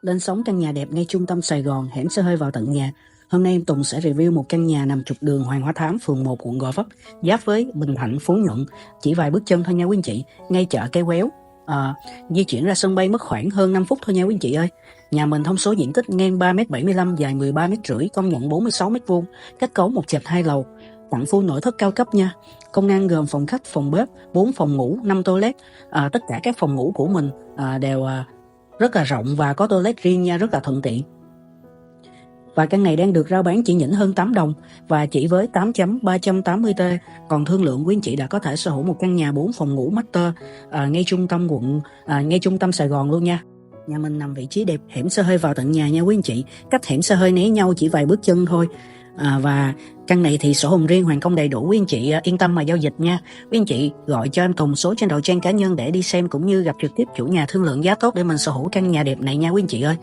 Lên sóng căn nhà đẹp ngay trung tâm Sài Gòn, hẻm xe hơi vào tận nhà. Hôm nay em Tùng sẽ review một căn nhà nằm trục đường Hoàng Hóa Thám, phường 1, quận Gò Vấp, giáp với Bình Thạnh, Phú Nhuận, chỉ vài bước chân thôi nha quý anh chị, ngay chợ Cái Quéo. Di chuyển ra sân bay mất khoảng hơn 5 phút thôi nha quý anh chị ơi. Nhà mình thông số diện tích ngang 3m75, dài 13m50, công nhận 46m², kết cấu một trệt 2 lầu, tặng full nội thất cao cấp nha. Công năng gồm phòng khách, phòng bếp, 4 phòng ngủ, 5 toilet. Tất cả các phòng ngủ của mình đều rất là rộng và có toilet riêng nha, rất là thuận tiện. Và căn này đang được rao bán chỉ nhỉnh hơn 8 đồng và chỉ với 8.380T. Còn thương lượng quý anh chị đã có thể sở hữu một căn nhà 4 phòng ngủ master ngay trung tâm Sài Gòn luôn nha. Nhà mình nằm vị trí đẹp, hẻm xe hơi vào tận nhà nha quý anh chị, cách hẻm xe hơi né nhau chỉ vài bước chân thôi. Và căn này thì sổ hồng riêng hoàn công đầy đủ, quý anh chị yên tâm mà giao dịch nha. Quý anh chị gọi cho em Tùng số trên đầu trang cá nhân để đi xem cũng như gặp trực tiếp chủ nhà thương lượng giá tốt để mình sở hữu căn nhà đẹp này nha quý anh chị ơi.